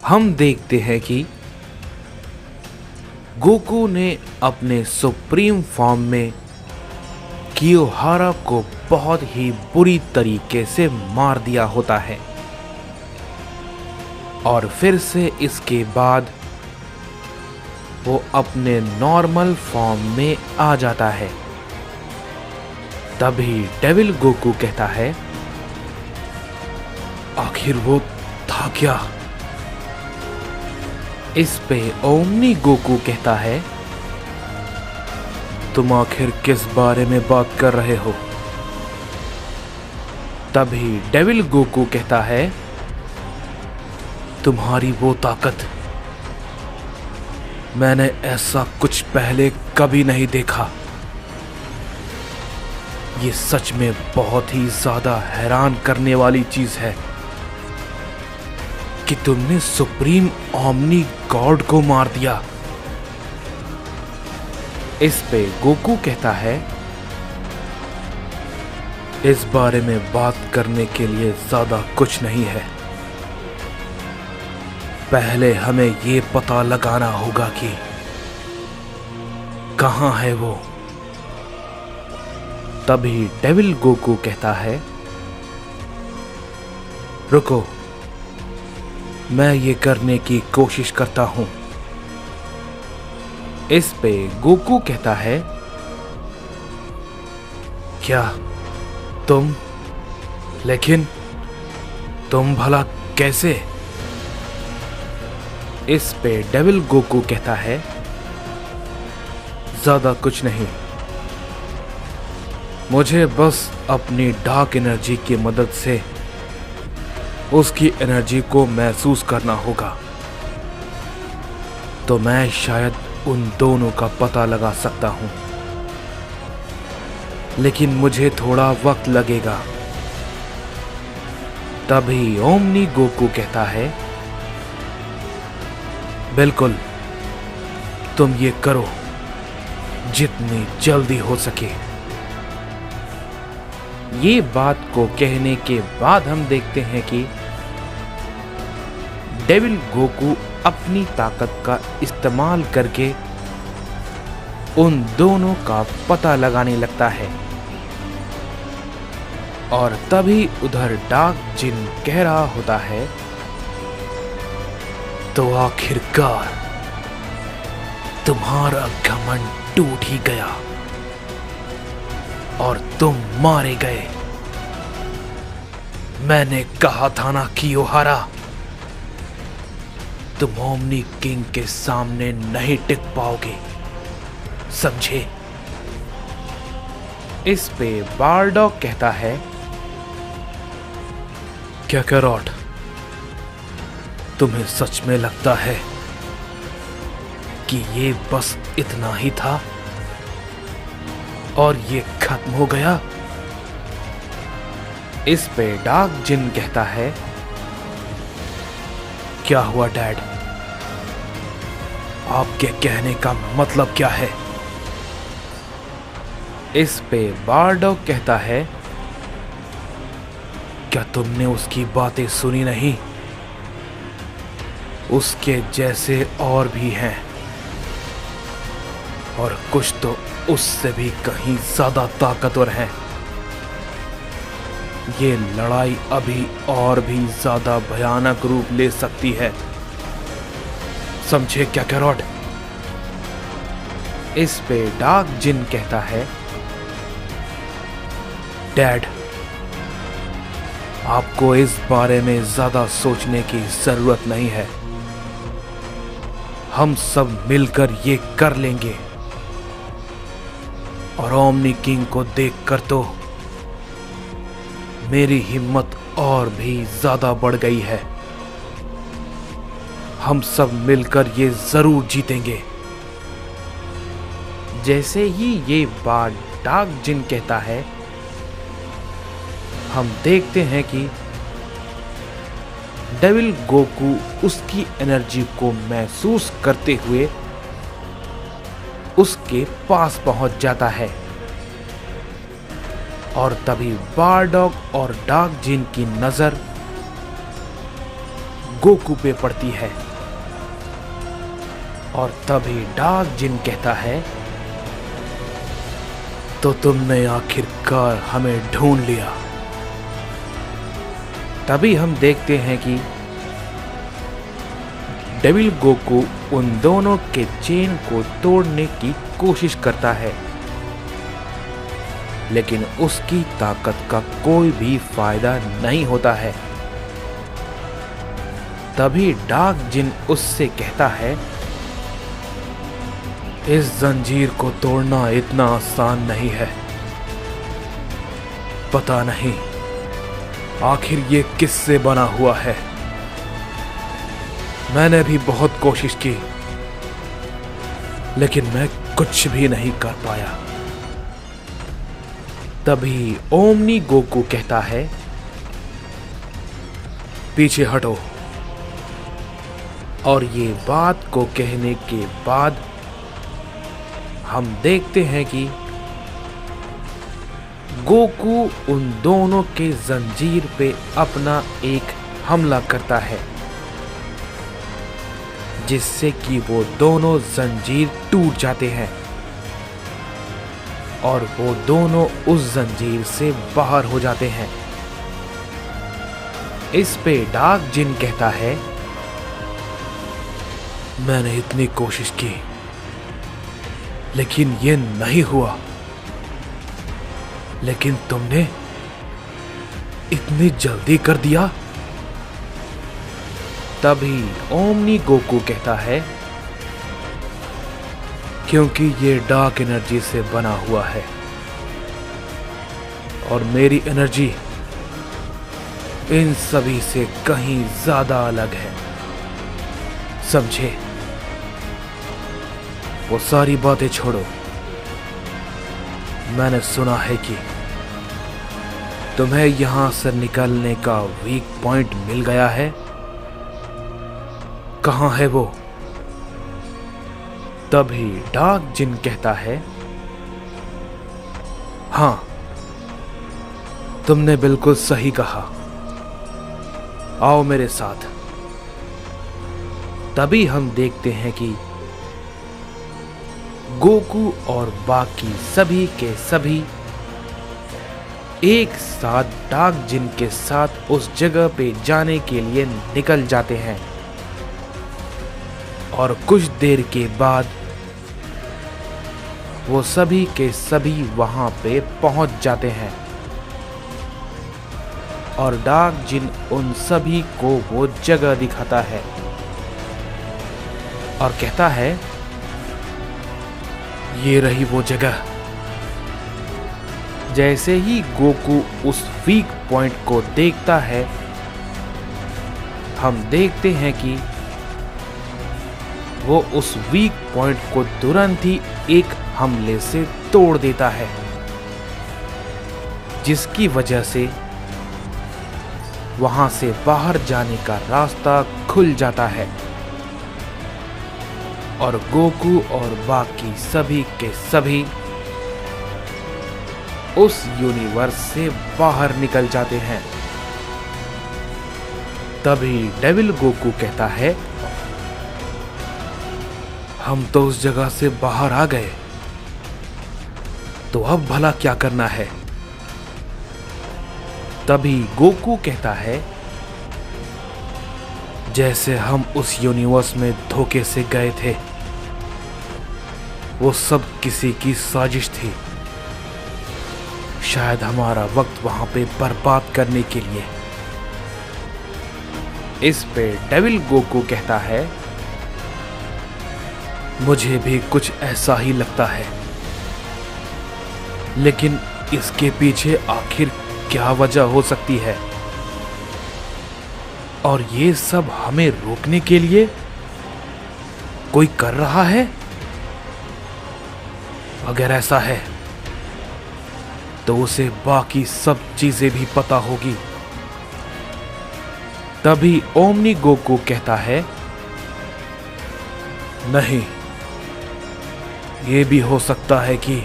हम देखते हैं कि गोकू ने अपने सुप्रीम फॉर्म में कियोहारा को बहुत ही बुरी तरीके से मार दिया होता है और फिर से इसके बाद वो अपने नॉर्मल फॉर्म में आ जाता है। तभी डेविल गोकू कहता है, आखिर वो था क्या? इस पे ओमनी गोकू कहता है, तुम आखिर किस बारे में बात कर रहे हो? तभी डेविल गोकू कहता है, तुम्हारी वो ताकत, मैंने ऐसा कुछ पहले कभी नहीं देखा। ये सच में बहुत ही ज्यादा हैरान करने वाली चीज है कि तुमने सुप्रीम ओमनी गॉड को मार दिया। इस पे गोकू कहता है, इस बारे में बात करने के लिए ज्यादा कुछ नहीं है। पहले हमें ये पता लगाना होगा कि कहां है वो। तभी डेविल गोकू कहता है, रुको, मैं ये करने की कोशिश करता हूं। इस पे गोकू कहता है, क्या तुम? लेकिन तुम भला कैसे? इस पे डेविल गोकू कहता है, ज्यादा कुछ नहीं, मुझे बस अपनी डार्क एनर्जी की मदद से उसकी एनर्जी को महसूस करना होगा, तो मैं शायद उन दोनों का पता लगा सकता हूं। लेकिन मुझे थोड़ा वक्त लगेगा। तभी ओमनी गोकू कहता है, बिल्कुल, तुम ये करो जितनी जल्दी हो सके। ये बात को कहने के बाद हम देखते हैं कि डेविल गोकू अपनी ताकत का इस्तेमाल करके उन दोनों का पता लगाने लगता है। और तभी उधर डार्क जिन कह रहा होता है, तो आखिरकार तुम्हारा घमंड टूट ही गया और तुम मारे गए। मैंने कहा था ना कियोहारा, तुम ओमनी किंग के सामने नहीं टिक पाओगे, समझे? इस पे बारडॉग कहता है, क्या कैरॉट, तुम्हें सच में लगता है कि ये बस इतना ही था और ये खत्म हो गया? इस पे डार्क जिन कहता है, क्या हुआ डैड? आपके कहने का मतलब क्या है? इस पे बारडॉग कहता है, क्या तुमने उसकी बातें सुनी नहीं? उसके जैसे और भी हैं और कुछ तो उससे भी कहीं ज्यादा ताकतवर हैं। ये लड़ाई अभी और भी ज्यादा भयानक रूप ले सकती है, समझे क्या कैरॉट? इस पे डार्क जिन कहता है, डैड, आपको इस बारे में ज्यादा सोचने की जरूरत नहीं है, हम सब मिलकर ये कर लेंगे। और ओमनी किंग को देखकर तो मेरी हिम्मत और भी ज्यादा बढ़ गई है। हम सब मिलकर ये जरूर जीतेंगे। जैसे ही ये बात डार्क जिन कहता है, हम देखते हैं कि डेविल गोकू उसकी एनर्जी को महसूस करते हुए उसके पास पहुंच जाता है और तभी बारडॉग और डार्क जिन की नजर गोकू पे पड़ती है और तभी डार्क जिन कहता है, तो तुमने आखिरकार हमें ढूंढ लिया। तभी हम देखते हैं कि डेविल गोकू उन दोनों के चेन को तोड़ने की कोशिश करता है, लेकिन उसकी ताकत का कोई भी फायदा नहीं होता है। तभी डार्क जिन उससे कहता है, इस जंजीर को तोड़ना इतना आसान नहीं है। पता नहीं आखिर ये किससे बना हुआ है। मैंने भी बहुत कोशिश की, लेकिन मैं कुछ भी नहीं कर पाया। तभी ओमनी गोकू कहता है, पीछे हटो। और ये बात को कहने के बाद हम देखते हैं कि गोकू उन दोनों के जंजीर पे अपना एक हमला करता है, जिससे कि वो दोनों जंजीर टूट जाते हैं और वो दोनों उस जंजीर से बाहर हो जाते हैं। इस पे डार्क जिन कहता है, मैंने इतनी कोशिश की, लेकिन ये नहीं हुआ। लेकिन तुमने इतनी जल्दी कर दिया। तभी ओमनी गोकू कहता है, क्योंकि ये डार्क एनर्जी से बना हुआ है और मेरी एनर्जी इन सभी से कहीं ज्यादा अलग है, समझे? वो सारी बातें छोड़ो। मैंने सुना है कि तुम्हें यहां से निकलने का वीक पॉइंट मिल गया है। कहां है वो? तभी डार्क जिन कहता है, हां, तुमने बिल्कुल सही कहा। आओ मेरे साथ। तभी हम देखते हैं कि गोकू और बाकी सभी के सभी एक साथ डार्क जिन के साथ उस जगह पे जाने के लिए निकल जाते हैं और कुछ देर के बाद वो सभी के सभी वहां पे पहुंच जाते हैं और डार्क जिन उन सभी को वो जगह दिखाता है और कहता है, ये रही वो जगह। जैसे ही गोकू उस वीक पॉइंट को देखता है, हम देखते हैं कि वो उस वीक पॉइंट को तुरंत ही एक हमले से तोड़ देता है, जिसकी वजह से वहां से बाहर जाने का रास्ता खुल जाता है और गोकू और बाकी सभी के सभी उस यूनिवर्स से बाहर निकल जाते हैं। तभी डेविल गोकू कहता है, हम तो उस जगह से बाहर आ गए, तो अब भला क्या करना है? तभी गोकू कहता है, जैसे हम उस यूनिवर्स में धोखे से गए थे, वो सब किसी की साजिश थी, शायद हमारा वक्त वहां पे बर्बाद करने के लिए। इस पे डेविल गोकू कहता है, मुझे भी कुछ ऐसा ही लगता है, लेकिन इसके पीछे आखिर क्या वजह हो सकती है? और ये सब हमें रोकने के लिए कोई कर रहा है? अगर ऐसा है तो उसे बाकी सब चीजें भी पता होगी। तभी ओमनी गोकू कहता है, नहीं, ये भी हो सकता है कि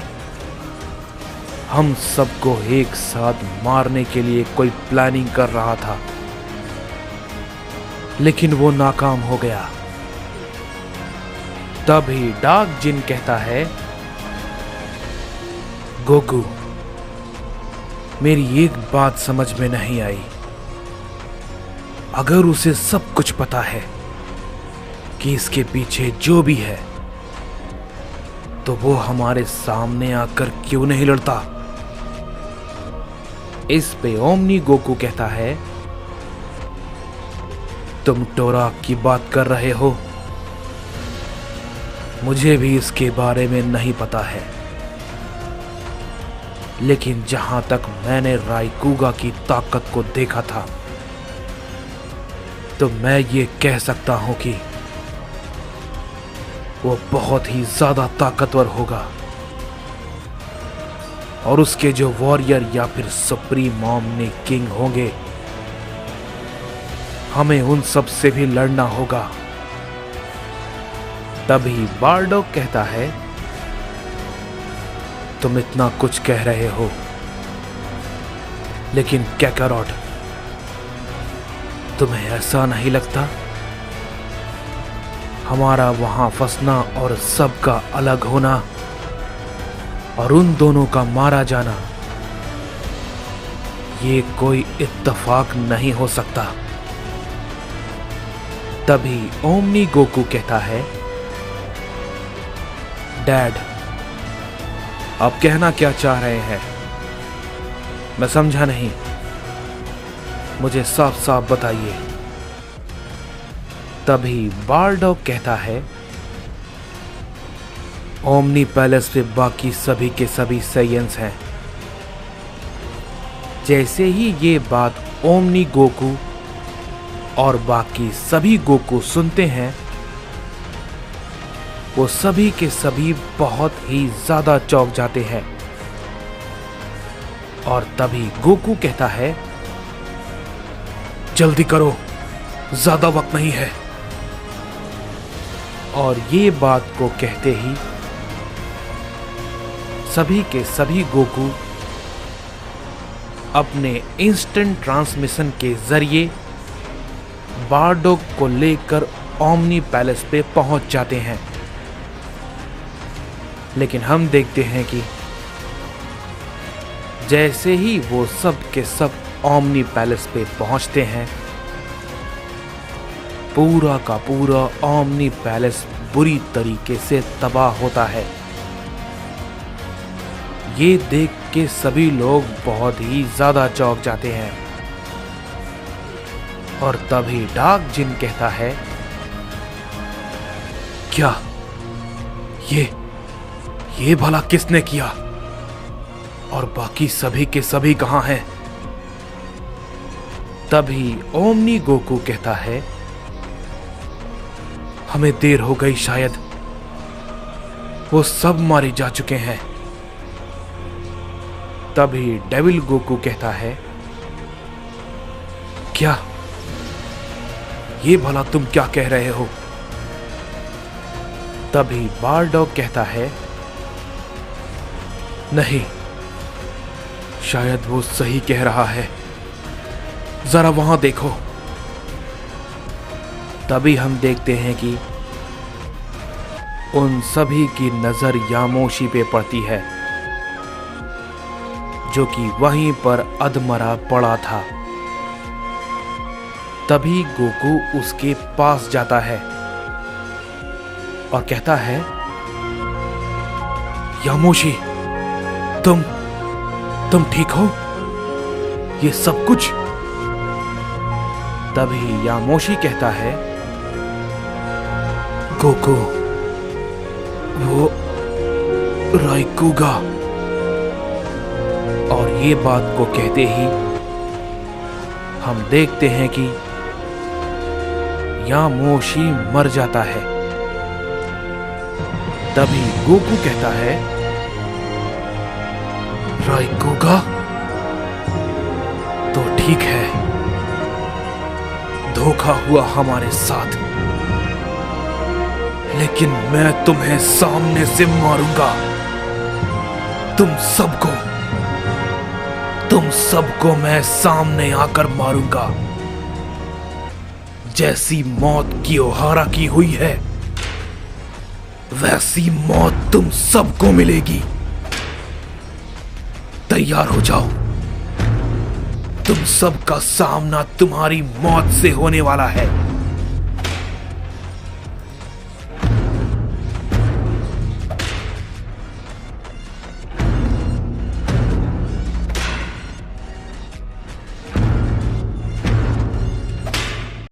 हम सबको एक साथ मारने के लिए कोई प्लानिंग कर रहा था। लेकिन वो नाकाम हो गया। तभी डार्क जिन कहता है, गोकू, मेरी एक बात समझ में नहीं आई। अगर उसे सब कुछ पता है कि इसके पीछे जो भी है, तो वो हमारे सामने आकर क्यों नहीं लड़ता? इस पे ओमनी गोकू कहता है, तुम टोराक की बात कर रहे हो? मुझे भी इसके बारे में नहीं पता है, लेकिन जहां तक मैंने राइकुगा की ताकत को देखा था, तो मैं ये कह सकता हूं कि वो बहुत ही ज्यादा ताकतवर होगा, और उसके जो वॉरियर या फिर सुप्रीम ओमनी किंग होंगे, हमें उन सब से भी लड़ना होगा। तभी बारडॉग कहता है, तुम इतना कुछ कह रहे हो, लेकिन कैकारॉट, तुम्हें ऐसा नहीं लगता हमारा वहां फंसना और सबका अलग होना और उन दोनों का मारा जाना, ये कोई इत्तेफाक नहीं हो सकता? तभी ओमनी गोकू कहता है, डैड, आप कहना क्या चाह रहे हैं? मैं समझा नहीं, मुझे साफ साफ बताइए। तभी बारडॉग कहता है, ओमनी पैलेस पे बाकी सभी के सभी साइयंस हैं। जैसे ही ये बात ओमनी गोकू और बाकी सभी गोकू सुनते हैं, वो सभी के सभी बहुत ही ज्यादा चौंक जाते हैं। और तभी गोकू कहता है, जल्दी करो, ज्यादा वक्त नहीं है। और ये बात को कहते ही सभी के सभी गोकू अपने इंस्टेंट ट्रांसमिशन के जरिए बारडॉग को लेकर ओमनी पैलेस पे पहुंच जाते हैं। लेकिन हम देखते हैं कि जैसे ही वो सब के सब ओमनी पैलेस पे पहुंचते हैं, पूरा का पूरा ओमनी पैलेस बुरी तरीके से तबाह होता है। ये देख के सभी लोग बहुत ही ज्यादा चौंक जाते हैं। और तभी डार्क जिन कहता है, क्या ये भला किसने किया? और बाकी सभी के सभी कहां हैं? तभी ओमनी गोकू कहता है, हमें देर हो गई शायद, वो सब मारे जा चुके हैं। तभी डेविल गोकू कहता है, क्या? ये भला तुम क्या कह रहे हो? तभी बारडॉग कहता है, नहीं, शायद वो सही कह रहा है, जरा वहां देखो। तभी हम देखते हैं कि उन सभी की नजर यामोशी पे पड़ती है, जो कि वहीं पर अधमरा पड़ा था। तभी गोकू उसके पास जाता है और कहता है, यामोशी, तुम ठीक हो? ये सब कुछ? तभी यामोशी कहता है, गोकू, वो राइकुगा। और ये बात को कहते ही हम देखते हैं कि यामोशी मर जाता है। तभी गोकू कहता है, राइकुगा तो ठीक है, धोखा हुआ हमारे साथ, लेकिन मैं तुम्हें सामने से मारूंगा। तुम सबको मैं सामने आकर मारूंगा। जैसी मौत कियोहारा की हुई है, वैसी मौत तुम सबको मिलेगी। तैयार हो जाओ, तुम सबका सामना तुम्हारी मौत से होने वाला है।